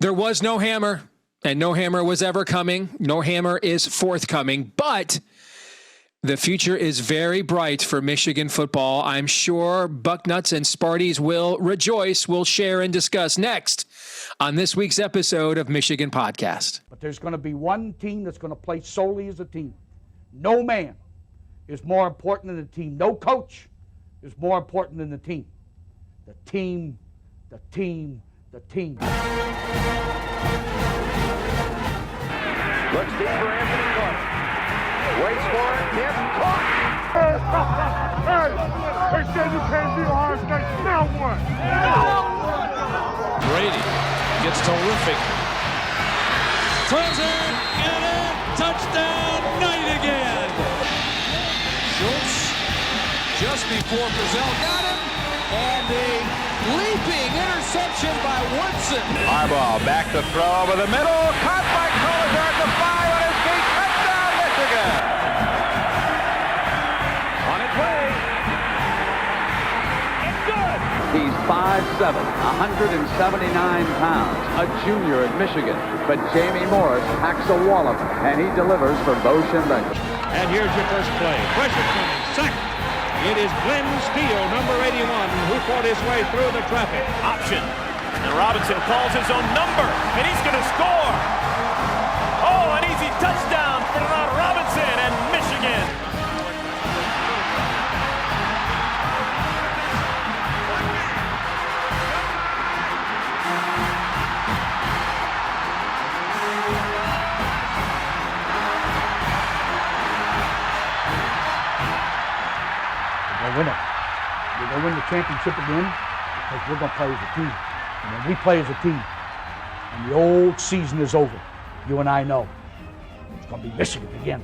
There was no hammer, and no hammer was ever coming. No hammer is forthcoming, but the future is very bright for Michigan football. I'm sure Bucknutz and Sparties will rejoice. We'll share and discuss next on this week's episode of Michigan Podcast. But there's going to be one team that's going to play solely as a team. No man is more important than the team. No coach is more important than the team. The team, the team, the team. Looks deep for Anthony Clark. Waits for it. Hit. Caught. Hey, they said you can't beat Ohio State. Now what? Brady gets terrific. Throws it. Get it. Touchdown. Knight again. Schultz just before Brazil got him. And a leaping interception by Woodson. Harbaugh back to throw over the middle. Caught by Collier at the 5 on his feet. Touchdown, Michigan. On its way. It's good. He's 5'7", 179 pounds, a junior at Michigan. But Jamie Morris packs a wallop, and he delivers for Bo Schembechler. And here's your first play. Pressure coming. Sack. It is Glenn Steele, number 81, who fought his way through the traffic. Option. And Robinson calls his own number, and he's going to score. Oh, an easy touchdown for Robinson and Michigan. Win it. We're going to win the championship again because we're going to play as a team. And when we play as a team and the old season is over, you and I know it's going to be Michigan again.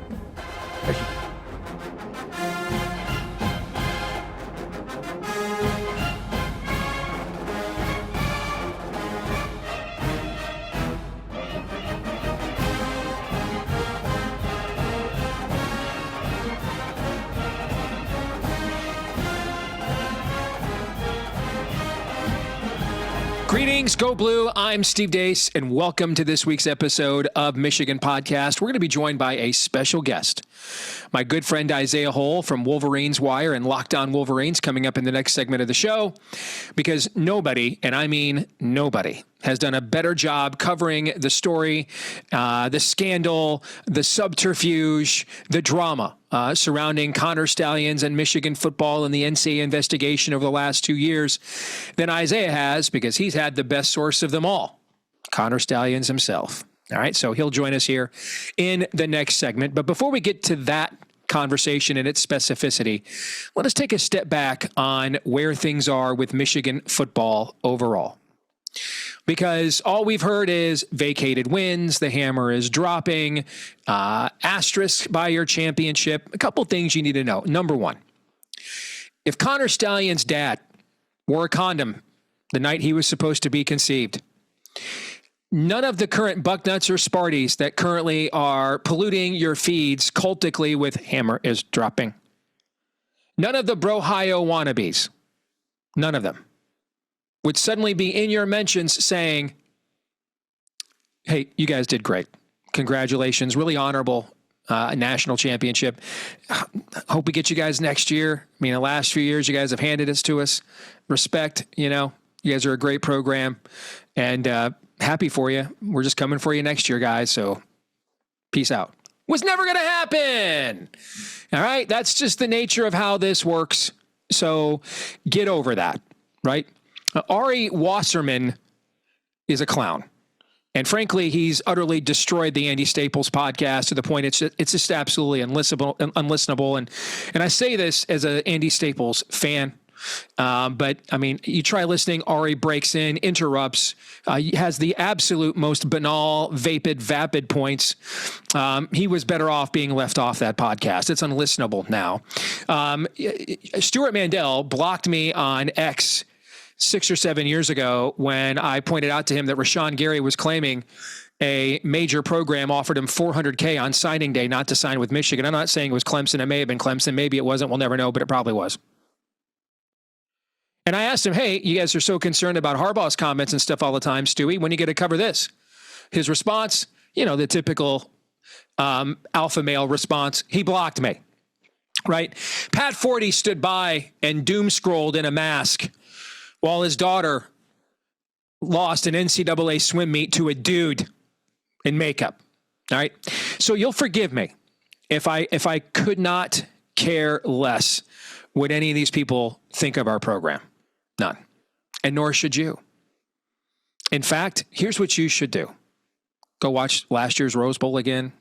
Michigan. Greetings, Go Blue. I'm Steve Deace, and welcome to this week's episode of Michigan Podcast. We're going to be joined by a special guest, my good friend Isaiah Hole from Wolverines Wire and Locked On Wolverines, coming up in the next segment of the show, because nobody, and I mean nobody, has done a better job covering the story, the scandal, the subterfuge, the drama surrounding Connor Stalions and Michigan football and the NCAA investigation over the last 2 years than Isaiah has, because he's had the best source of them all, Connor Stalions himself. All right, so he'll join us here in the next segment. But before we get to that conversation and its specificity, let us take a step back on where things are with Michigan football overall. Because all we've heard is vacated wins, the hammer is dropping, asterisk by your championship. A couple things you need to know. Number one, if Connor Stalions' dad wore a condom the night he was supposed to be conceived, none of the current Bucknutz or Sparties that currently are polluting your feeds cultically with hammer is dropping. None of the Brohio wannabes, none of them, would suddenly be in your mentions saying, hey, you guys did great. Congratulations. Really honorable national championship. Hope we get you guys next year. I mean, the last few years, you guys have handed this to us. Respect, you know, you guys are a great program and happy for you. We're just coming for you next year, guys. So peace out. Was never going to happen. All right. That's just the nature of how this works. So get over that, right? Ari Wasserman is a clown. And frankly, he's utterly destroyed the Andy Staples podcast to the point it's just absolutely unlistenable. And I say this as an Andy Staples fan. But I mean, you try listening, Ari breaks in, interrupts, has the absolute most banal, vapid points. He was better off being left off that podcast. It's unlistenable now. Stuart Mandel blocked me on X 6 or 7 years ago when I pointed out to him that Rashawn Gary was claiming a major program offered him $400K on signing day not to sign with Michigan. I'm not saying it was Clemson. It may have been Clemson. Maybe it wasn't. We'll never know, but it probably was. And I asked him, hey, you guys are so concerned about Harbaugh's comments and stuff all the time, Stewie. When are you going to cover this? His response, the typical alpha male response, he blocked me, right? Pat Forty stood by and doom scrolled in a mask while his daughter lost an NCAA swim meet to a dude in makeup. All right. So you'll forgive me if I could not care less what any of these people think of our program. None. And nor should you. In fact, here's what you should do. Go watch last year's Rose Bowl again.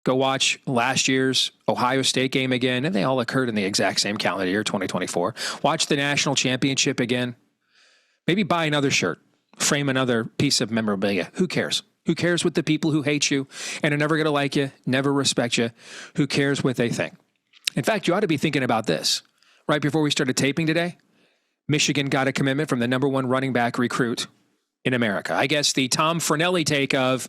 Go watch last year's Ohio State game again. And they all occurred in the exact same calendar year, 2024. Watch the national championship again. Maybe buy another shirt. Frame another piece of memorabilia. Who cares? Who cares what the people who hate you and are never going to like you, never respect you? Who cares what they think? In fact, you ought to be thinking about this. Right before we started taping today, Michigan got a commitment from the number one running back recruit in America. I guess the Tom Fornelli take of,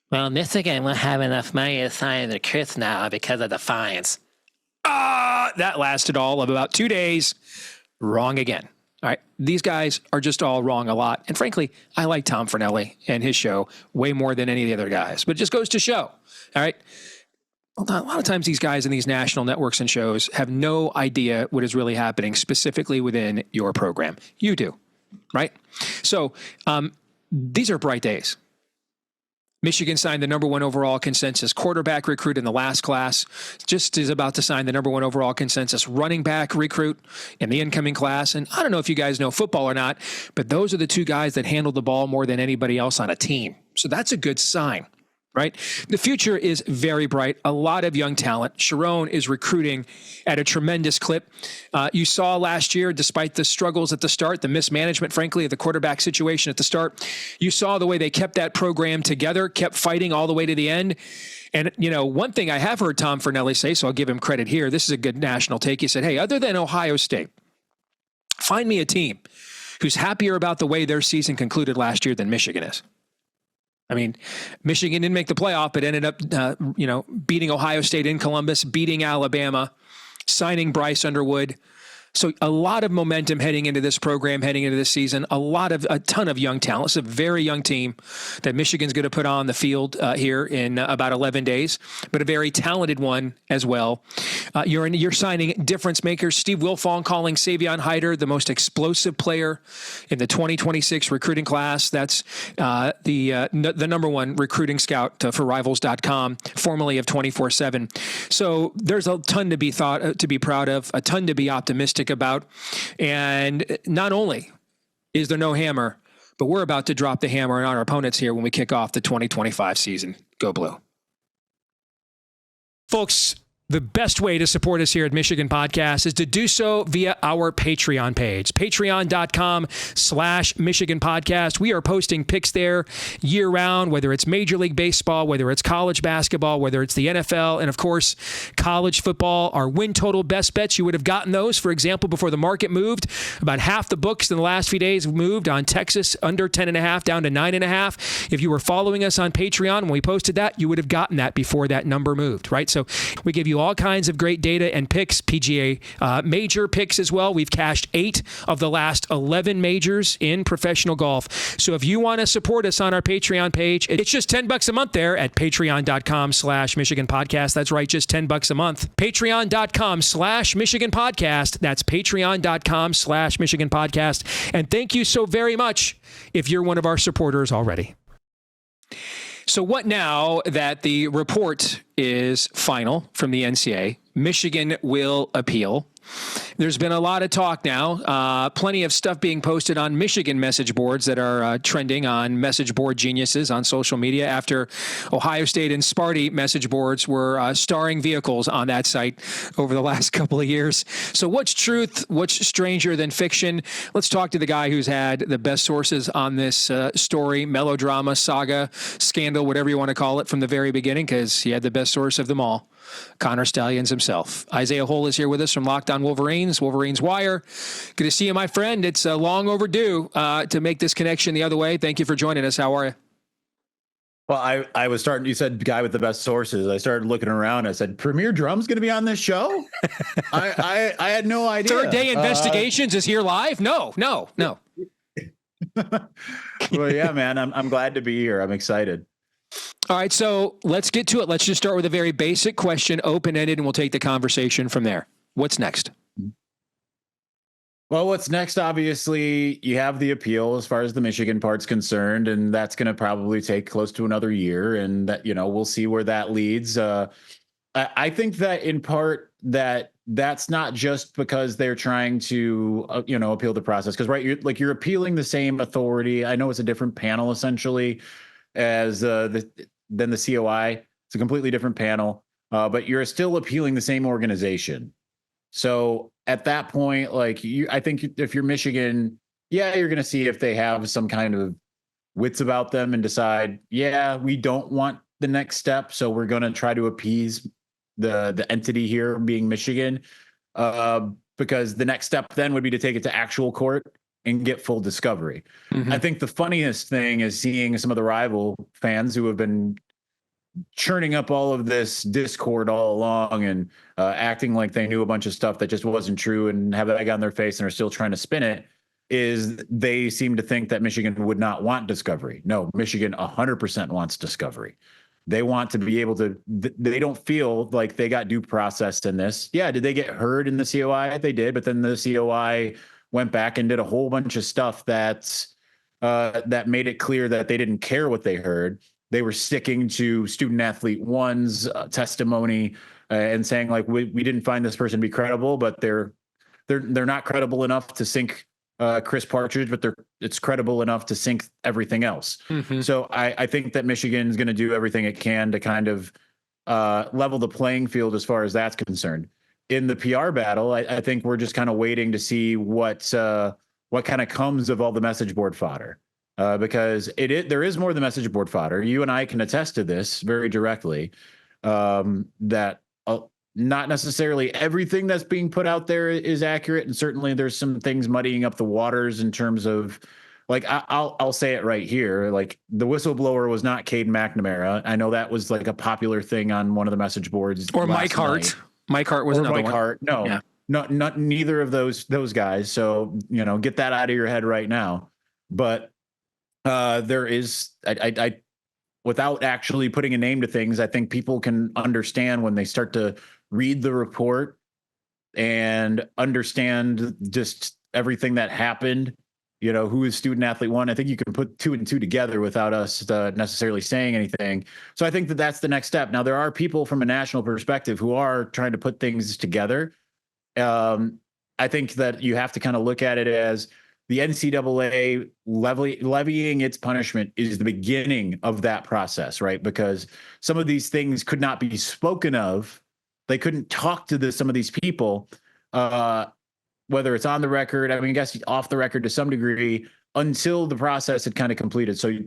well, Michigan won't have enough money to sign the Chris now because of the fines. That lasted all of about 2 days. Wrong again. All right. These guys are just all wrong a lot. And frankly, I like Tom Fornelli and his show way more than any of the other guys. But it just goes to show. All right. A lot of times these guys in these national networks and shows have no idea what is really happening specifically within your program. You do, right? So these are bright days. Michigan signed the number one overall consensus quarterback recruit in the last class, just is about to sign the number one overall consensus running back recruit in the incoming class. And I don't know if you guys know football or not, but those are the two guys that handle the ball more than anybody else on a team. So that's a good sign. Right? The future is very bright. A lot of young talent. Sherone is recruiting at a tremendous clip. You saw last year, despite the struggles at the start, the mismanagement, frankly, of the quarterback situation at the start, you saw the way they kept that program together, kept fighting all the way to the end. And, one thing I have heard Tom Fornelli say, so I'll give him credit here. This is a good national take. He said, hey, other than Ohio State, find me a team who's happier about the way their season concluded last year than Michigan is. I mean, Michigan didn't make the playoff, but ended up, beating Ohio State in Columbus, beating Alabama, signing Bryce Underwood. So a lot of momentum heading into this program, heading into this season, a ton of young talent. It's a very young team that Michigan's going to put on the field here in about 11 days, but a very talented one as well. You're signing difference makers. Steve Wilfong calling Savion Hyder the most explosive player in the 2026 recruiting class. That's the number one recruiting scout for Rivals.com, formerly of 24/7. So there's a ton to be proud of, a ton to be optimistic about. And not only is there no hammer, but we're about to drop the hammer on our opponents here when we kick off the 2025 season. Go Blue. Folks, the best way to support us here at Michigan Podcast is to do so via our Patreon page, patreon.com/Michigan Podcast. We are posting picks there year round, whether it's Major League Baseball, whether it's college basketball, whether it's the NFL, and of course, college football. Our win total best bets, you would have gotten those, for example, before the market moved. About half the books in the last few days moved on Texas under 10.5 down to 9.5. If you were following us on Patreon when we posted that, you would have gotten that before that number moved, right? So we give you all kinds of great data and picks, PGA major picks as well. We've cashed 8 of the last 11 majors in professional golf. So if you want to support us on our Patreon page, it's just $10 a month there at patreon.com/Michigan Podcast. That's right, just $10 a month. Patreon.com/Michigan Podcast. That's patreon.com/Michigan Podcast. And thank you so very much if you're one of our supporters already. So what now that the report is final from the NCAA? Michigan will appeal. There's been a lot of talk now, plenty of stuff being posted on Michigan message boards that are trending on Message Board Geniuses on social media after Ohio State and Sparty message boards were starring vehicles on that site over the last couple of years. So what's truth? What's stranger than fiction? Let's talk to the guy who's had the best sources on this story, melodrama, saga, scandal, whatever you want to call it, from the very beginning, because he had the best source of them all. Connor Stalions himself. Isaiah Hole is here with us from On Wolverines, Wolverines Wire. Good to see you, my friend. It's long overdue to make this connection the other way. Thank you for joining us. How are you? Well, I was starting, you said guy with the best sources. I started looking around. I said, Premier Drum's going to be on this show? I had no idea. Third Day Investigations is here live? No. Well, yeah, man, I'm glad to be here. I'm excited. All right, so let's get to it. Let's just start with a very basic question, open-ended, and we'll take the conversation from there. What's next? Well, what's next? Obviously, you have the appeal as far as the Michigan part's concerned, and that's going to probably take close to another year. And that, we'll see where that leads. I think that in part that's not just because they're trying to, appeal the process. Because you're appealing the same authority. I know it's a different panel essentially as than the COI. It's a completely different panel, but you're still appealing the same organization. So at that point, I think if you're Michigan, you're going to see if they have some kind of wits about them and decide, we don't want the next step. So we're going to try to appease the entity here being Michigan, because the next step then would be to take it to actual court and get full discovery. Mm-hmm. I think the funniest thing is seeing some of the rival fans who have been churning up all of this discord all along and acting like they knew a bunch of stuff that just wasn't true and have egg on their face and are still trying to spin it, is they seem to think that Michigan would not want discovery. No, Michigan 100% wants discovery. They want to be able to, they don't feel like they got due process in this. Yeah, did they get heard in the COI? They did, but then the COI went back and did a whole bunch of stuff that made it clear that they didn't care what they heard. They were sticking to student athlete one's testimony and saying we didn't find this person to be credible, but they're not credible enough to sink Chris Partridge, but it's credible enough to sink everything else. Mm-hmm. So I think that Michigan is going to do everything it can to kind of level the playing field as far as that's concerned. In the PR battle, I think we're just kind of waiting to see what kind of comes of all the message board fodder. Because there is more than message board fodder. You and I can attest to this very directly, that not necessarily everything that's being put out there is accurate. And certainly there's some things muddying up the waters in terms of, I'll say it right here. The whistleblower was not Cade McNamara. I know that was a popular thing on one of the message boards. Or Mike Hart. Night. Mike Hart was another one. Mike Hart. No, yeah. Not neither of those guys. So, get that out of your head right now. But there is, I without actually putting a name to things, I think people can understand when they start to read the report and understand just everything that happened, who is student athlete one. I think you can put 2 and 2 together without us necessarily saying anything. So I think that that's the next step. Now, there are people from a national perspective who are trying to put things together. I think that you have to kind of look at it as the NCAA levying its punishment is the beginning of that process, right? Because some of these things could not be spoken of. They couldn't talk to some of these people, whether it's on the record, I guess off the record to some degree, until the process had kind of completed. So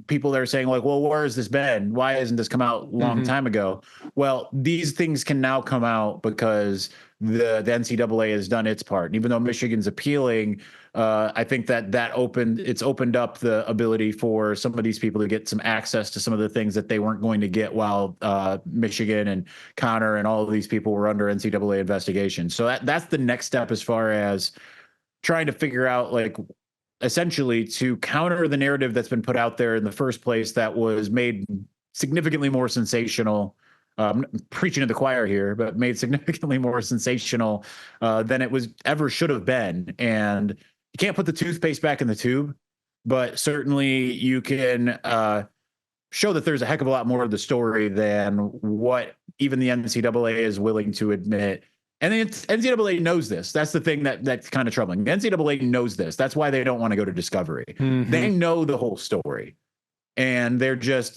people that are saying well, where has this been? Why hasn't this come out a long time ago? Well, these things can now come out because the NCAA has done its part. And even though Michigan's appealing, I think it's opened up the ability for some of these people to get some access to some of the things that they weren't going to get while Michigan and Connor and all of these people were under NCAA investigation. So that's the next step as far as trying to figure out essentially to counter the narrative that's been put out there in the first place that was made significantly more sensational. Preaching to the choir here, but made significantly more sensational than it was ever should have been. And you can't put the toothpaste back in the tube, but certainly you can show that there's a heck of a lot more of the story than what even the NCAA is willing to admit. And the NCAA knows this. That's the thing that's kind of troubling. The NCAA knows this. That's why they don't want to go to discovery. Mm-hmm. They know the whole story. And they're just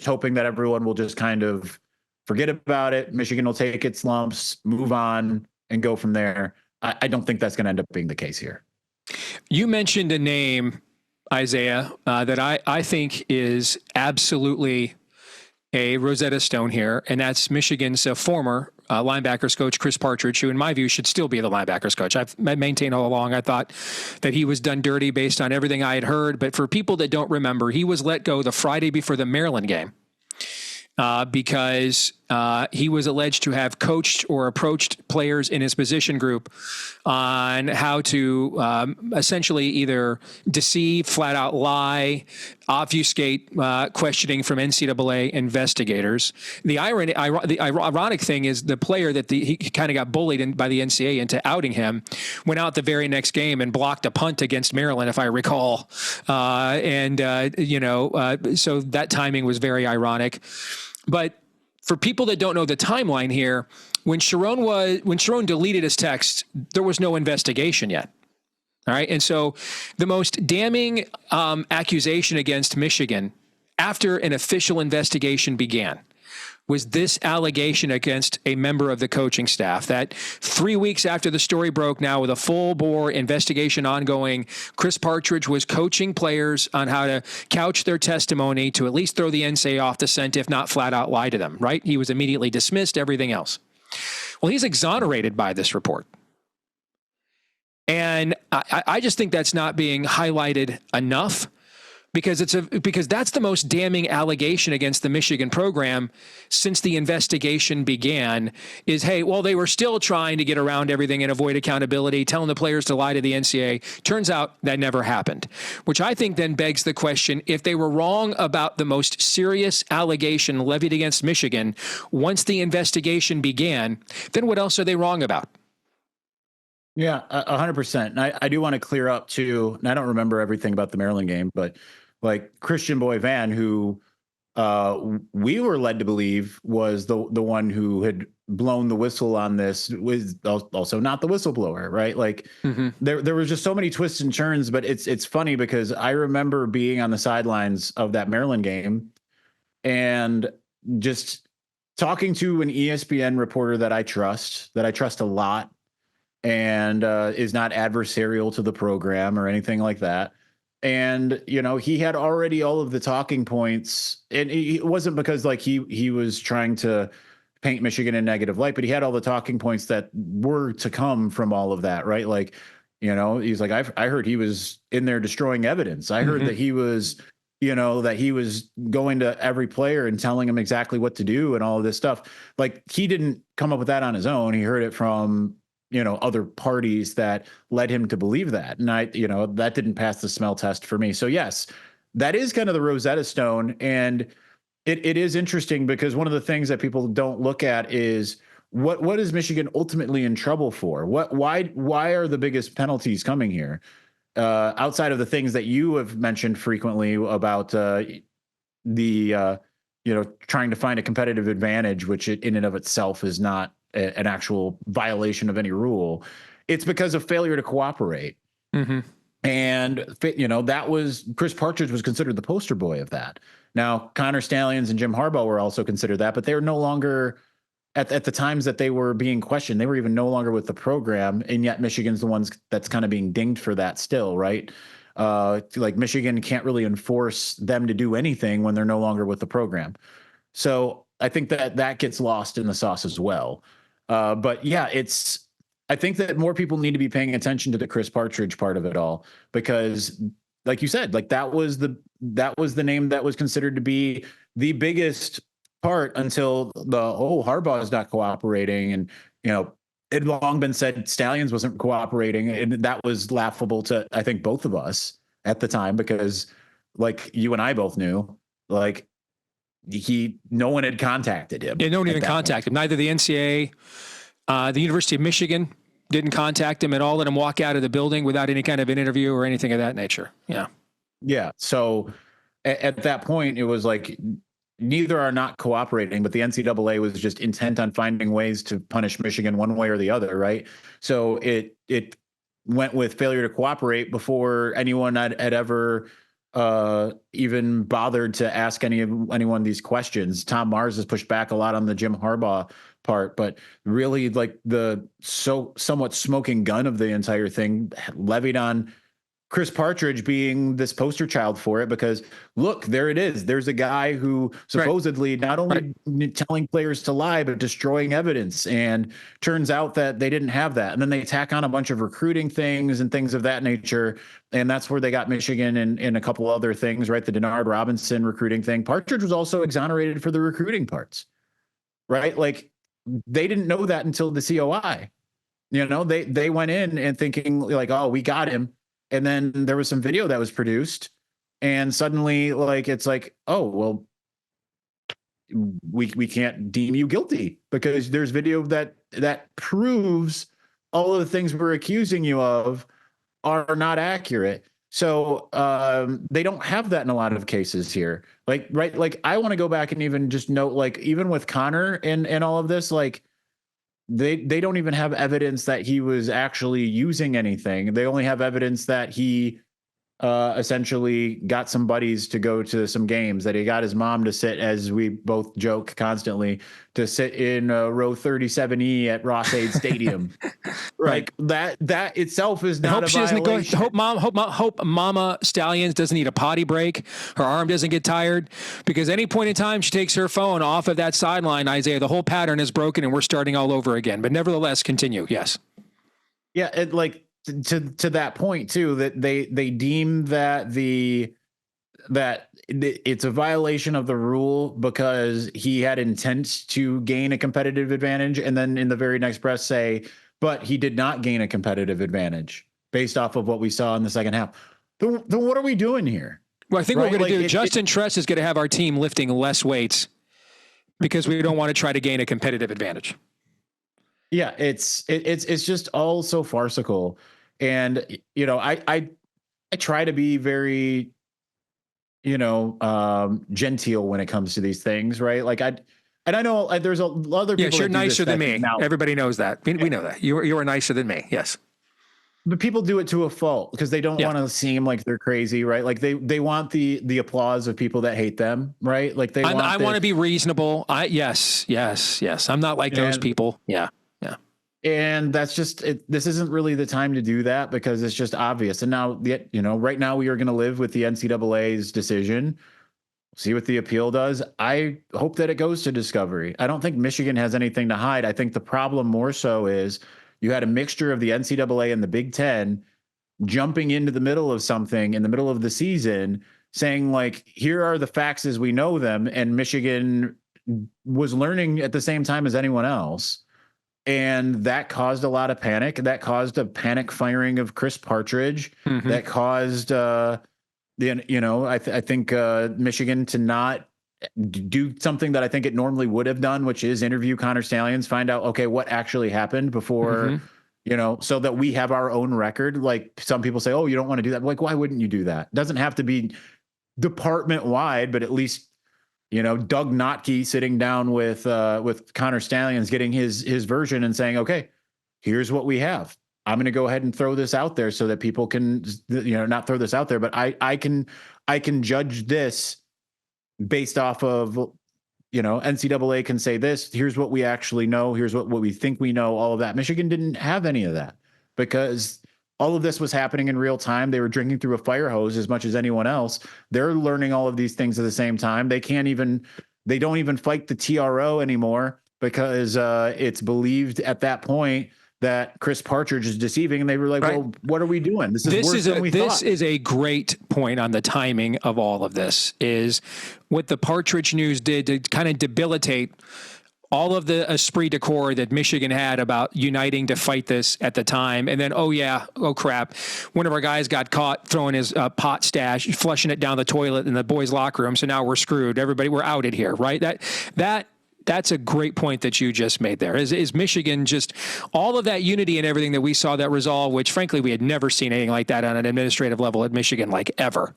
hoping that everyone will just kind of forget about it. Michigan will take its lumps, move on, and go from there. I don't think that's going to end up being the case here. You mentioned a name, Isaiah, that I think is absolutely a Rosetta Stone here, and that's Michigan's former linebackers coach, Chris Partridge, who in my view should still be the linebackers coach. I've maintained all along, I thought that he was done dirty based on everything I had heard. But for people that don't remember, he was let go the Friday before the Maryland game because he was alleged to have coached or approached players in his position group on how to essentially either deceive, flat out lie, obfuscate questioning from NCAA investigators. The ironic thing is the player that he kind of got bullied by the NCAA into outing him went out the very next game and blocked a punt against Maryland, if I recall. So that timing was very ironic. But for people that don't know the timeline here, when Sherone deleted his text, there was no investigation yet. All right. And so the most damning accusation against Michigan after an official investigation began was this allegation against a member of the coaching staff that 3 weeks after the story broke, now with a full-bore investigation ongoing, Chris Partridge was coaching players on how to couch their testimony to at least throw the NCAA off the scent, if not flat out lie to them, right? He was immediately dismissed, everything else. Well, he's exonerated by this report. And I just think that's not being highlighted enough, because that's the most damning allegation against the Michigan program since the investigation began is, hey, well, they were still trying to get around everything and avoid accountability, telling the players to lie to the NCAA. Turns out that never happened, which I think then begs the question, if they were wrong about the most serious allegation levied against Michigan once the investigation began, then what else are they wrong about? Yeah, 100%. And I do want to clear up too, and I don't remember everything about the Maryland game, but like Christian Boy Van, who we were led to believe was the one who had blown the whistle on this, was also not the whistleblower, right? Like there was just so many twists and turns, but it's funny because I remember being on the sidelines of that Maryland game and just talking to an ESPN reporter that I trust a lot, and is not adversarial to the program or anything like that. And, he had already all of the talking points, and it wasn't because like he was trying to paint Michigan in negative light, but he had all the talking points that were to come from all of that. Right. Like, he's like, I heard he was in there destroying evidence. I heard that he was, that he was going to every player and telling him exactly what to do and all of this stuff. Like, he didn't come up with that on his own. He heard it from, other parties that led him to believe that. And that didn't pass the smell test for me. So yes, that is kind of the Rosetta Stone. And it is interesting because one of the things that people don't look at is what is Michigan ultimately in trouble for? Why are the biggest penalties coming here? Outside of the things that you have mentioned frequently about trying to find a competitive advantage, which in and of itself is not an actual violation of any rule. It's because of failure to cooperate. And, that was Chris Partridge was considered the poster boy of that. Now, Connor Stalions and Jim Harbaugh were also considered that, but they were no longer at the times that they were being questioned. They were even no longer with the program. And yet Michigan's the ones that's kind of being dinged for that still. Right. Like Michigan can't really enforce them to do anything when they're no longer with the program. So I think that gets lost in the sauce as well. But yeah, I think that more people need to be paying attention to the Chris Partridge part of it all, because like you said, like that was the name that was considered to be the biggest part until Harbaugh is not cooperating. And, it had long been said Stalions wasn't cooperating. And that was laughable to, I think, both of us at the time, because like you and I both knew, like, no one had contacted him. Yeah, no one even contacted him. Neither the NCAA, the University of Michigan didn't contact him at all. Let him walk out of the building without any kind of an interview or anything of that nature. Yeah. Yeah. So at that point, it was like neither are not cooperating, but the NCAA was just intent on finding ways to punish Michigan one way or the other. Right. So it went with failure to cooperate before anyone had ever even bothered to ask anyone these questions. Tom Mars has pushed back a lot on the Jim Harbaugh part, but really like the somewhat smoking gun of the entire thing levied on Chris Partridge being this poster child for it, because look, there it is. There's a guy who supposedly not only telling players to lie, but destroying evidence. And turns out that they didn't have that. And then they tack on a bunch of recruiting things and things of that nature. And that's where they got Michigan and a couple other things, right? The Denard Robinson recruiting thing. Partridge was also exonerated for the recruiting parts, right? Like, they didn't know that until the COI. You know, they went in and thinking like, oh, we got him. And then there was some video that was produced, and suddenly, like, it's like, oh, well, we can't deem you guilty because there's video that proves all of the things we're accusing you of are not accurate. So they don't have that in a lot of cases here. Like, right, like, I want to go back and even just note, like, even with Connor and all of this, like, they don't even have evidence that he was actually using anything. They only have evidence that he essentially got some buddies to go to some games, that he got his mom to sit, as we both joke constantly, to sit in row 37E at Ross-Ade Stadium. Right. That itself is not a violation. Hope Mama Stalions doesn't need a potty break. Her arm doesn't get tired, because any point in time she takes her phone off of that sideline, Isaiah, the whole pattern is broken and we're starting all over again. But nevertheless, continue. Yes. Yeah. It, like, to that point too, that they deem that it's a violation of the rule because he had intent to gain a competitive advantage, and then in the very next breath say, but he did not gain a competitive advantage based off of what we saw in the second half. Then what are we doing here? Well, I think what we're going to do, Justin Tress is going to have our team lifting less weights because we don't want to try to gain a competitive advantage. Yeah, it's just all so farcical. And, you know, I try to be very, you know, genteel when it comes to these things, right? Like, I know there's a lot of other people. Yes, you're nicer than me. Now. Everybody knows that. We know that. You are nicer than me. Yes. But people do it to a fault because they don't want to seem like they're crazy, right? Like they want the applause of people that hate them, right? Like I want to be reasonable. Yes. I'm not like those people. Yeah. And that's just it. This isn't really the time to do that because it's just obvious. And now, you know, right now we are going to live with the NCAA's decision. See what the appeal does. I hope that it goes to discovery. I don't think Michigan has anything to hide. I think the problem more so is you had a mixture of the NCAA and the Big Ten jumping into the middle of something in the middle of the season, saying like, here are the facts as we know them. And Michigan was learning at the same time as anyone else. And that caused a lot of panic. That caused a panic firing of Chris Partridge. Mm-hmm. That caused, I think Michigan to not do something that I think it normally would have done, which is interview Connor Stalions, find out, okay, what actually happened before, you know, so that we have our own record. Like some people say, oh, you don't want to do that. Like, why wouldn't you do that? It doesn't have to be department wide, but at least, you know, Doug Notke sitting down with Connor Stalions, getting his version and saying, okay, here's what we have. I'm going to go ahead and throw this out there so that people can, you know, not throw this out there, but I can judge this based off of, you know, NCAA can say this, here's what we actually know. Here's what we think we know, all of that. Michigan didn't have any of that because all of this was happening in real time. They were drinking through a fire hose as much as anyone else. They're learning all of these things at the same time. They don't even fight the TRO anymore because it's believed at that point that Chris Partridge is deceiving. And they were like, well, what are we doing? This is worse than we thought. This is a great point on the timing of all of this, is what the Partridge news did to kind of debilitate all of the esprit de corps that Michigan had about uniting to fight this at the time. And then, oh crap, one of our guys got caught throwing his pot stash, flushing it down the toilet in the boys' locker room. So now we're screwed. Everybody, we're outed here, right? That's a great point that you just made there. Is Michigan just all of that unity and everything that we saw that resolve, which frankly we had never seen anything like that on an administrative level at Michigan, like ever.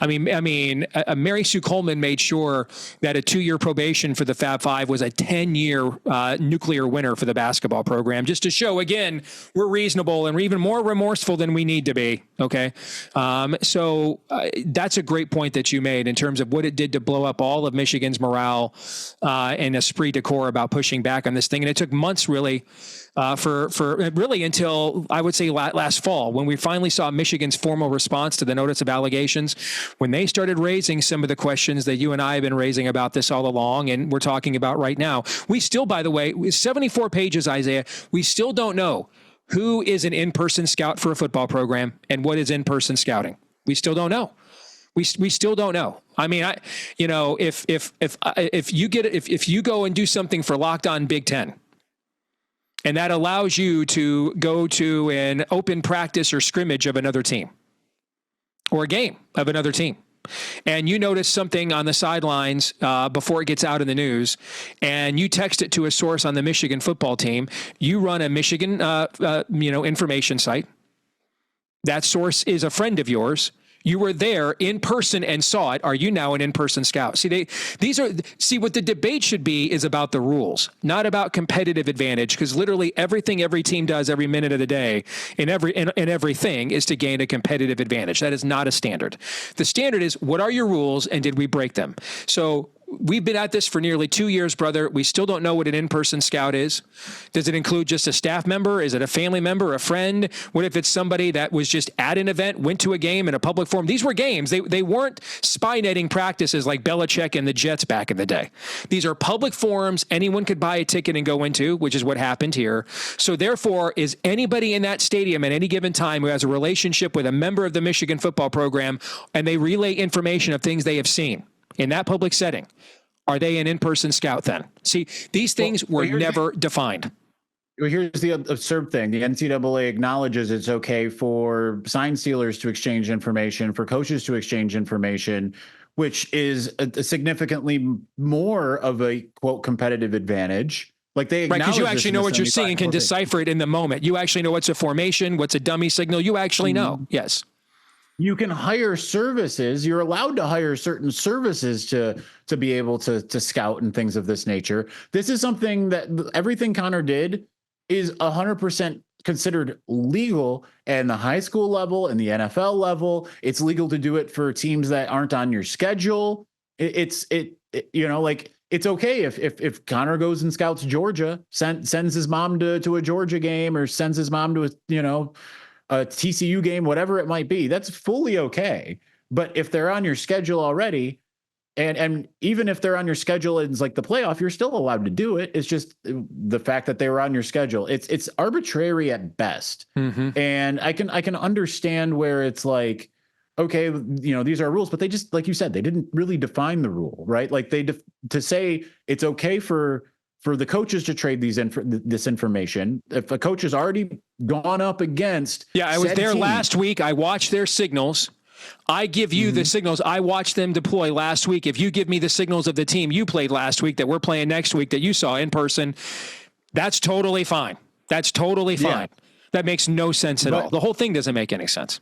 I mean, Mary Sue Coleman made sure that a 2-year probation for the Fab Five was a 10-year nuclear winner for the basketball program, just to show again we're reasonable and we're even more remorseful than we need to be. Okay, so that's a great point that you made in terms of what it did to blow up all of Michigan's morale and esprit de corps about pushing back on this thing. And it took months really for really until I would say last fall, when we finally saw Michigan's formal response to the notice of allegations, when they started raising some of the questions that you and I have been raising about this all along, and we're talking about right now. We still, by the way, 74 pages, Isaiah, we still don't know who is an in-person scout for a football program and what is in-person scouting. We still don't know. We still don't know. I mean, if you go and do something for Locked On Big Ten, and that allows you to go to an open practice or scrimmage of another team, or a game of another team, and you notice something on the sidelines before it gets out in the news, and you text it to a source on the Michigan football team, you run a Michigan information site. That source is a friend of yours. You were there in person and saw it. Are you now an in-person scout? See, what the debate should be is about the rules, not about competitive advantage, because literally everything every team does every minute of the day in everything is to gain a competitive advantage. That is not a standard. The standard is, what are your rules and did we break them? So we've been at this for nearly 2 years, brother. We still don't know what an in-person scout is. Does it include just a staff member? Is it a family member, a friend? What if it's somebody that was just at an event, went to a game in a public forum? These were games. They weren't spy netting practices like Belichick and the Jets back in the day. These are public forums anyone could buy a ticket and go into, which is what happened here. So therefore, is anybody in that stadium at any given time who has a relationship with a member of the Michigan football program and they relay information of things they have seen in that public setting, are they an in-person scout then? See, these things were never defined. Here's the absurd thing. The NCAA acknowledges it's okay for sign stealers to exchange information, for coaches to exchange information, which is a significantly more of a, quote, competitive advantage. Like they acknowledge, right, because you actually know what you're seeing and can decipher it in the moment. You actually know what's a formation, what's a dummy signal. You actually know. Yes. You can hire services. You're allowed to hire certain services to be able to scout and things of this nature. This is something that everything Connor did is 100% considered legal at the high school level and the NFL level. It's legal to do it for teams that aren't on your schedule. It's okay if Connor goes and scouts Georgia, sends his mom to a Georgia game, or sends his mom to a TCU game, whatever it might be. That's fully okay. But if they're on your schedule already, and even if they're on your schedule and it's like the playoff, you're still allowed to do it. It's just the fact that they were on your schedule. It's arbitrary at best. Mm-hmm. And I can understand where it's like, okay, these are rules, but they just, like you said, they didn't really define the rule, right? Like to say it's okay for the coaches to trade this information. If a coach has already gone up against, I was there last week. I watched their signals. I give you the signals. I watched them deploy last week. If you give me the signals of the team you played last week that we're playing next week that you saw in person, that's totally fine. That's totally fine. Yeah. That makes no sense at all. The whole thing doesn't make any sense.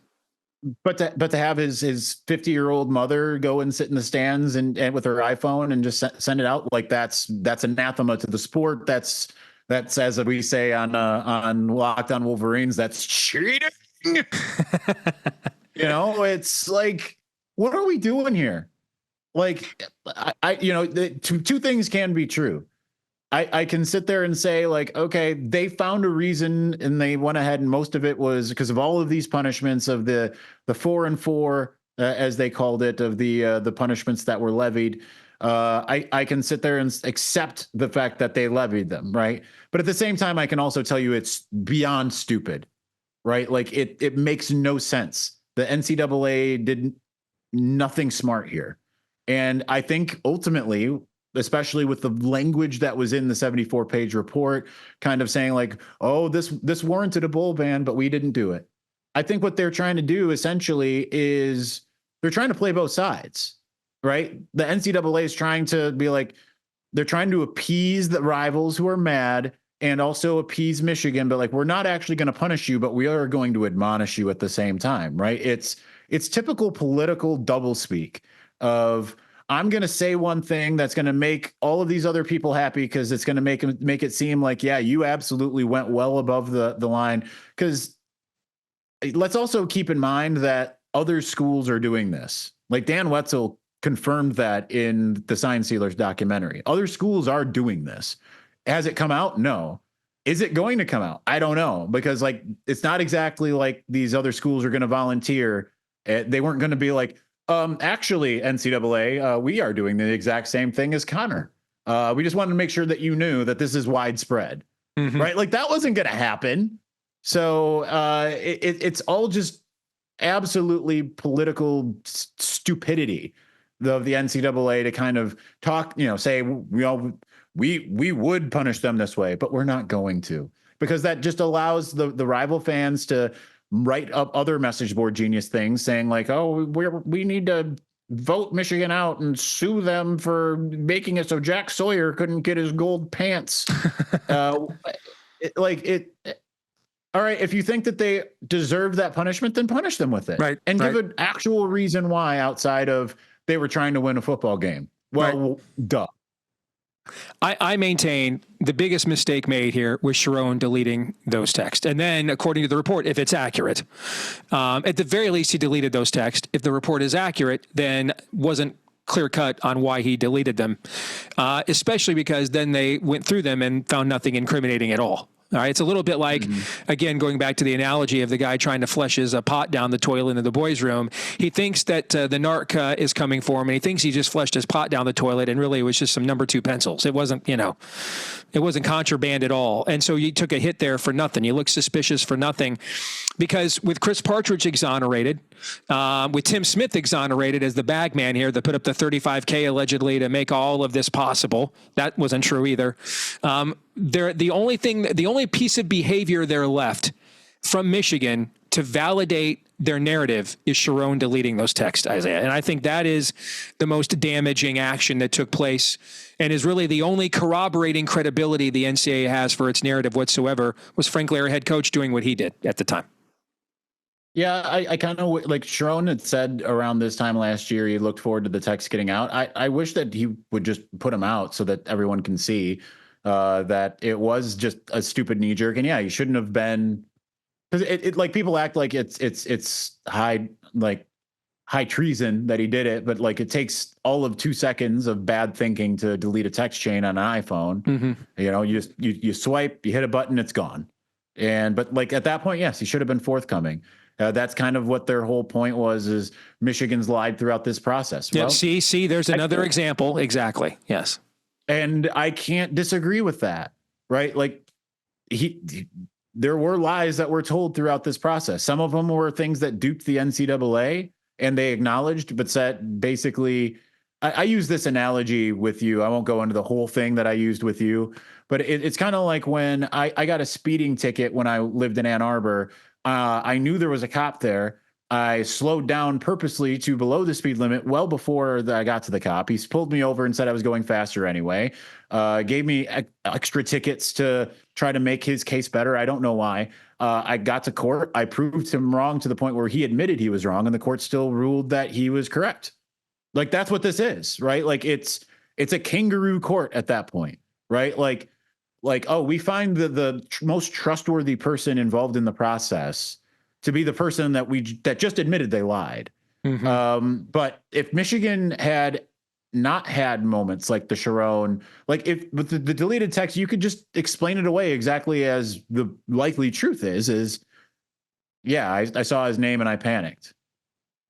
But to have his 50-year-old mother go and sit in the stands and with her iPhone and just send it out, like that's anathema to the sport. That's as we say on Locked On Wolverines, that's cheating. It's like, what are we doing here? Like, two things can be true. I can sit there and say, like, okay, they found a reason and they went ahead, and most of it was because of all of these punishments of the 4-4, as they called it, of the punishments that were levied. I can sit there and accept the fact that they levied them, right? But at the same time, I can also tell you it's beyond stupid, right? Like it makes no sense. The NCAA did nothing smart here. And I think ultimately, especially with the language that was in the 74-page report, kind of saying like, oh, this warranted a bowl ban, but we didn't do it. I think what they're trying to do essentially is they're trying to play both sides, right? The NCAA is trying to be like, they're trying to appease the rivals who are mad and also appease Michigan, but like, we're not actually going to punish you, but we are going to admonish you at the same time, right? It's typical political doublespeak of, I'm going to say one thing that's going to make all of these other people happy because it's going to make it seem like, yeah, you absolutely went well above the line. Because let's also keep in mind that other schools are doing this. Like Dan Wetzel confirmed that in the Sign Sealers documentary. Other schools are doing this. Has it come out? No. Is it going to come out? I don't know, because like it's not exactly like these other schools are going to volunteer. They weren't going to be like, actually, NCAA, we are doing the exact same thing as Connor. We just wanted to make sure that you knew that this is widespread, right? Like that wasn't going to happen. So it's all just absolutely political stupidity of the NCAA to kind of talk, say, we would punish them this way, but we're not going to, because that just allows the rival fans to write up other message board genius things saying like, oh, we need to vote Michigan out and sue them for making it so Jack Sawyer couldn't get his gold pants. All right, if you think that they deserve that punishment, then punish them with it. Right. And give an actual reason why outside of they were trying to win a football game. Well, duh. I maintain the biggest mistake made here was Sherone deleting those texts. And then, according to the report, if it's accurate, at the very least, he deleted those texts. If the report is accurate, then wasn't clear cut on why he deleted them, especially because then they went through them and found nothing incriminating at all. All right, it's a little bit like, again, going back to the analogy of the guy trying to flush his pot down the toilet in the boys' room. He thinks that the narc is coming for him, and he thinks he just flushed his pot down the toilet, and really it was just some number 2 pencils. It wasn't, it wasn't contraband at all. And so you took a hit there for nothing. You look suspicious for nothing, because with Chris Partridge exonerated, with Tim Smith exonerated as the bag man here that put up the $35K allegedly to make all of this possible. That wasn't true either. The only piece of behavior they're left from Michigan to validate their narrative is Sherone deleting those texts, Isaiah. And I think that is the most damaging action that took place and is really the only corroborating credibility the NCAA has for its narrative whatsoever, was frankly our head coach doing what he did at the time. Yeah, I kind of like Sherone had said around this time last year, he looked forward to the text getting out. I wish that he would just put them out so that everyone can see that it was just a stupid knee jerk. And yeah, you shouldn't have been, because it like people act like it's high treason that he did it, but like it takes all of 2 seconds of bad thinking to delete a text chain on an iPhone. You swipe, you hit a button, it's gone. But like at that point, yes, he should have been forthcoming. That's kind of what their whole point was, is Michigan's lied throughout this process. Yeah, see, there's another example. Exactly. Yes. And I can't disagree with that, right? Like there were lies that were told throughout this process. Some of them were things that duped the NCAA, and they acknowledged, but said basically, I use this analogy with you. I won't go into the whole thing that I used with you, but it's kind of like when I got a speeding ticket when I lived in Ann Arbor. I knew there was a cop there. I slowed down purposely to below the speed limit well before I got to the cop. He pulled me over and said I was going faster anyway. Gave me extra tickets to try to make his case better. I don't know why. I got to court. I proved him wrong to the point where he admitted he was wrong, and the court still ruled that he was correct. Like, that's what this is, right? Like it's a kangaroo court at that point, right? Like, oh, we find the most trustworthy person involved in the process to be the person that just admitted they lied. But if Michigan had not had moments like the Sherone, like if with the deleted text, you could just explain it away exactly as the likely truth is yeah, I saw his name and I panicked,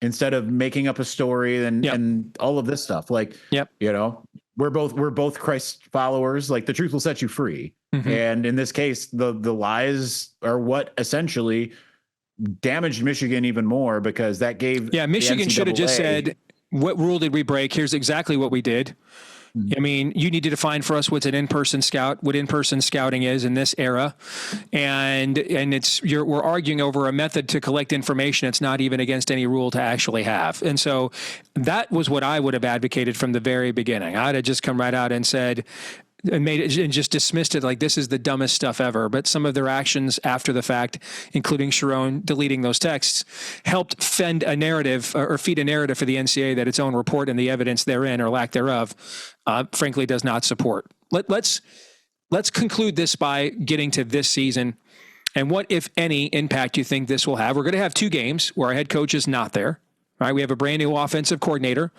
instead of making up a story and all of this stuff. Like, we're both Christ followers. Like, the truth will set you free. And in this case, the lies are what essentially damaged Michigan even more, because that gave Michigan should have just said, what rule did we break? Here's exactly what we did. I mean, you need to define for us what's an in-person scout, what in-person scouting is in this era. And we're arguing over a method to collect information. It's not even against any rule to actually have. And so that was what I would have advocated from the very beginning. I'd have just come right out and said, and made it and just dismissed it like this is the dumbest stuff ever. But some of their actions after the fact, including Sherone deleting those texts, helped feed a narrative for the NCAA that its own report and the evidence therein or lack thereof, frankly, does not support. Let's conclude this by getting to this season and what, if any, impact you think this will have. We're going to have 2 games where our head coach is not there. right? We have a brand new offensive coordinator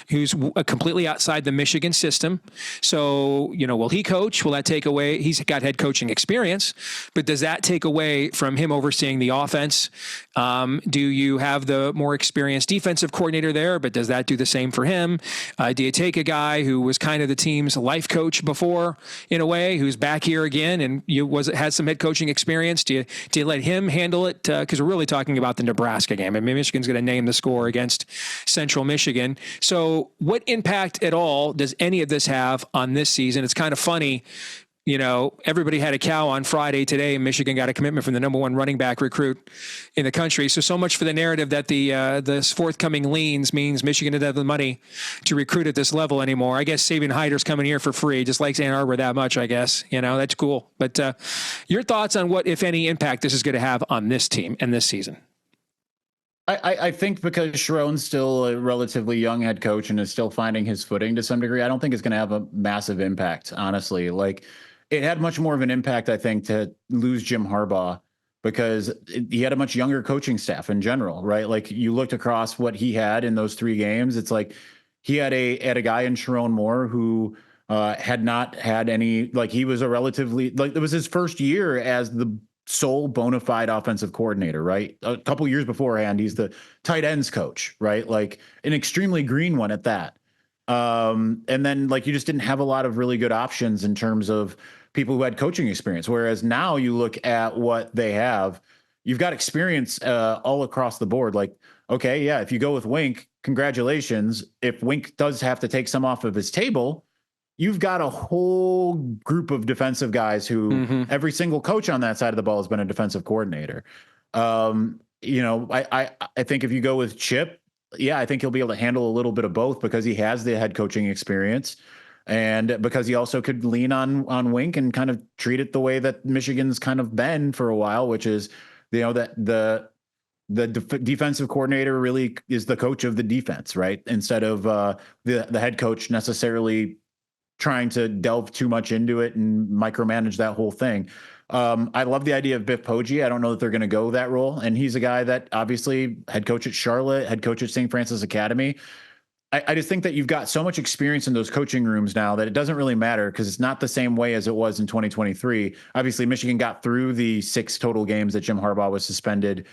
who's completely outside the Michigan system. So, will he coach? Will that take away? He's got head coaching experience, but does that take away from him overseeing the offense? Do you have the more experienced defensive coordinator there, but does that do the same for him? Do you take a guy who was kind of the team's life coach before, in a way, who's back here again and has some head coaching experience? Do you let him handle it? Because we're really talking about the Nebraska game. I mean, Michigan's going to name the score against Central Michigan. So what impact at all does any of this have on this season? It's kind of funny. Everybody had a cow on Friday. Today, Michigan got a commitment from the number one running back recruit in the country. So much for the narrative that the forthcoming leans means Michigan doesn't have the money to recruit at this level anymore. I guess Sabian Hyder's coming here for free, just likes Ann Arbor that much, I guess. That's cool. But your thoughts on what, if any, impact this is going to have on this team and this season? I think because Sherone's still a relatively young head coach and is still finding his footing to some degree, I don't think it's going to have a massive impact, honestly. It had much more of an impact, I think, to lose Jim Harbaugh because he had a much younger coaching staff in general, right? You looked across what he had in those 3 games. It's like he had a guy in Sherone Moore who had not had any, he was a relatively, it was his first year as the sole bona fide offensive coordinator, right? A couple years beforehand, he's the tight ends coach, right? An extremely green one at that. And then you just didn't have a lot of really good options in terms of people who had coaching experience. Whereas now you look at what they have, you've got experience all across the board. Okay, yeah, if you go with Wink, congratulations. If Wink does have to take some off of his table, you've got a whole group of defensive guys who every single coach on that side of the ball has been a defensive coordinator. I think if you go with Chip, yeah, I think he'll be able to handle a little bit of both because he has the head coaching experience and because he also could lean on Wink and kind of treat it the way that Michigan's kind of been for a while, which is, that the defensive coordinator really is the coach of the defense, right? Instead of the head coach necessarily trying to delve too much into it and micromanage that whole thing. I love the idea of Biff Poggi. I don't know that they're going to go that role. And he's a guy that obviously head coach at Charlotte, head coach at St. Francis Academy. I just think that you've got so much experience in those coaching rooms now that it doesn't really matter because it's not the same way as it was in 2023. Obviously, Michigan got through the 6 total games that Jim Harbaugh was suspended.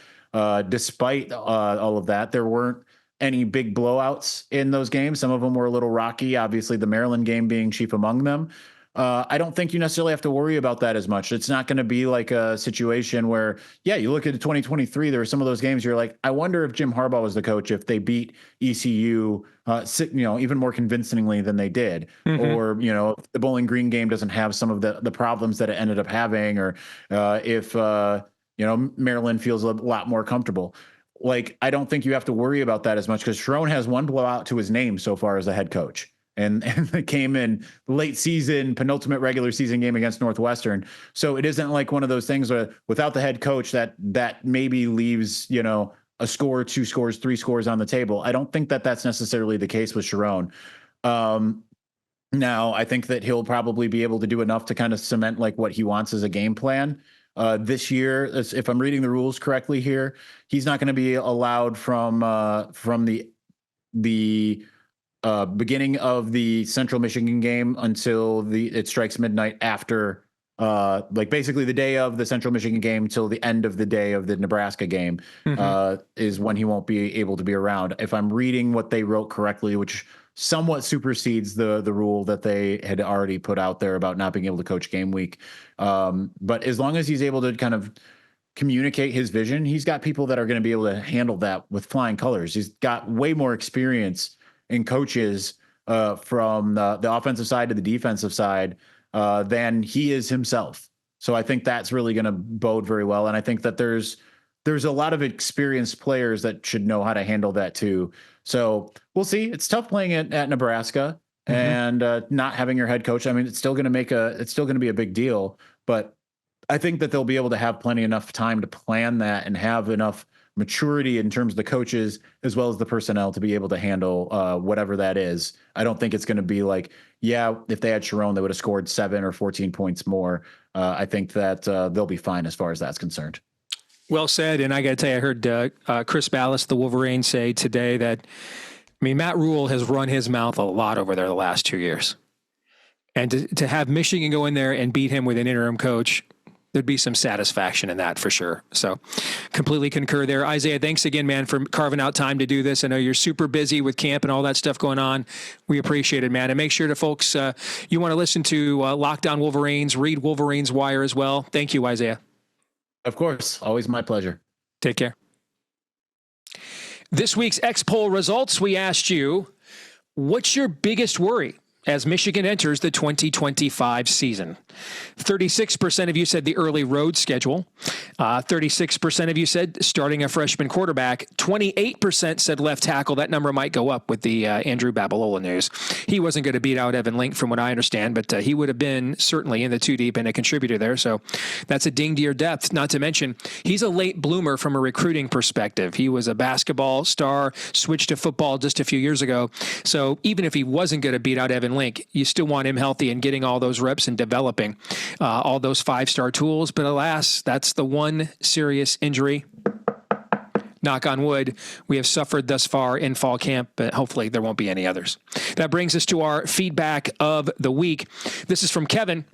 Despite all of that, there weren't any big blowouts in those games. Some of them were a little rocky, obviously the Maryland game being chief among them. I don't think you necessarily have to worry about that as much. It's not going to be like a situation where, yeah, you look at 2023, there were some of those games you're like, I wonder if Jim Harbaugh was the coach, if they beat ECU, even more convincingly than they did, or, if the Bowling Green game doesn't have some of the problems that it ended up having, or if Maryland feels a lot more comfortable. I don't think you have to worry about that as much because Sherone has one blowout to his name so far as a head coach. And it came in late season, penultimate regular season game against Northwestern. So it isn't like one of those things where without the head coach that maybe leaves, a score, 2 scores, 3 scores on the table. I don't think that that's necessarily the case with Sherone. Now I think that he'll probably be able to do enough to kind of cement what he wants as a game plan. This year, if I'm reading the rules correctly here, he's not going to be allowed from the beginning of the Central Michigan game until it strikes midnight after, basically the day of the Central Michigan game till the end of the day of the Nebraska game, is when he won't be able to be around. If I'm reading what they wrote correctly, which somewhat supersedes the rule that they had already put out there about not being able to coach game week. But as long as he's able to kind of communicate his vision, he's got people that are going to be able to handle that with flying colors. He's got way more experience in coaches from the offensive side to the defensive side than he is himself. So I think that's really going to bode very well. And I think that there's a lot of experienced players that should know how to handle that too. So we'll see. It's tough playing at Nebraska and not having your head coach. I mean, it's still going to be a big deal, but I think that they'll be able to have enough time to plan that and have enough maturity in terms of the coaches as well as the personnel to be able to handle whatever that is. I don't think it's going to be if they had Sherone, they would have scored 7 or 14 points more. I think that they'll be fine as far as that's concerned. Well said. And I got to tell you, I heard Chris Ballas, the Wolverines, say today that, Matt Rule has run his mouth a lot over there the last 2 years. And to have Michigan go in there and beat him with an interim coach, there'd be some satisfaction in that for sure. So completely concur there. Isaiah, thanks again, man, for carving out time to do this. I know you're super busy with camp and all that stuff going on. We appreciate it, man. And make sure to folks, you want to listen to Locked On Wolverines, read Wolverines Wire as well. Thank you, Isaiah. Of course. Always my pleasure. Take care. This week's X-Poll results, we asked you, what's your biggest worry as Michigan enters the 2025 season? 36% of you said the early road schedule. 36% of you said starting a freshman quarterback. 28% said left tackle. That number might go up with the Andrew Babalola news. He wasn't going to beat out Evan Link from what I understand, but he would have been certainly in the two deep and a contributor there. So that's a ding to your depth. Not to mention, he's a late bloomer from a recruiting perspective. He was a basketball star, switched to football just a few years ago. So even if he wasn't going to beat out Evan Link, you still want him healthy and getting all those reps and developing all those five-star tools. But alas, that's the one serious injury, knock on wood, we have suffered thus far in fall camp, but hopefully there won't be any others. That brings us to our feedback of the week. This is from Kevin,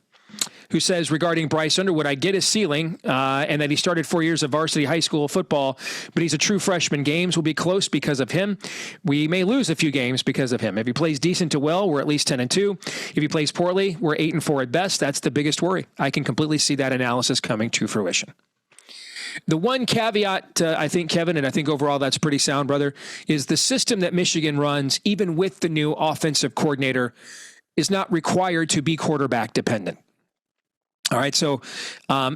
who says, regarding Bryce Underwood, I get his ceiling and that he started 4 years of varsity high school football, but he's a true freshman. Games will be close because of him. We may lose a few games because of him. If he plays decent to well, we're at least 10-2. If he plays poorly, we're 8-4 at best. That's the biggest worry. I can completely see that analysis coming to fruition. The one caveat, I think, Kevin, and I think overall that's pretty sound, brother, is the system that Michigan runs, even with the new offensive coordinator, is not required to be quarterback dependent. All right, so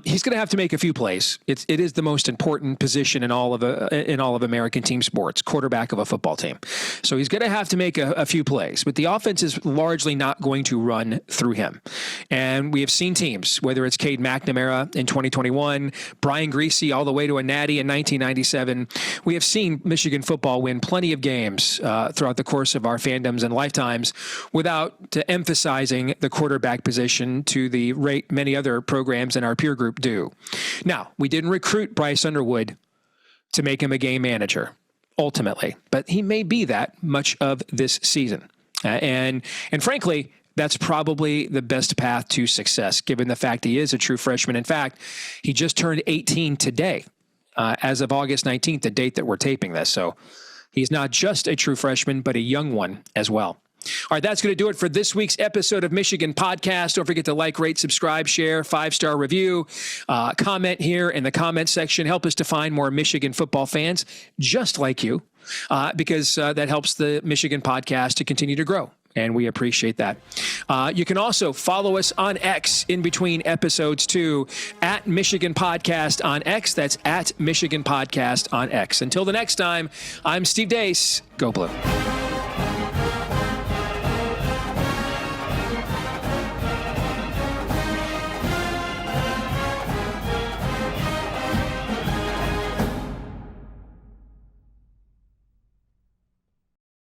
he's going to have to make a few plays. It is the most important position in all of American team sports, quarterback of a football team. So he's going to have to make a few plays, but the offense is largely not going to run through him. And we have seen teams, whether it's Cade McNamara in 2021, Brian Griese all the way to a natty in 1997. We have seen Michigan football win plenty of games throughout the course of our fandoms and lifetimes without emphasizing the quarterback position to the rate many other programs in our peer group do. Now, we didn't recruit Bryce Underwood to make him a game manager, ultimately, but he may be that much of this season. And frankly, that's probably the best path to success, given the fact he is a true freshman. In fact, he just turned 18 today, as of August 19th, the date that we're taping this. So he's not just a true freshman, but a young one as well. All right, that's going to do it for this week's episode of Michigan Podcast. Don't forget to like, rate, subscribe, share, 5-star review, comment here in the comment section. Help us to find more Michigan football fans just like you, because that helps the Michigan Podcast to continue to grow. And we appreciate that. You can also follow us on X in between episodes too, at Michigan Podcast on X. That's at Michigan Podcast on X. Until the next time, I'm Steve Deace. Go Blue.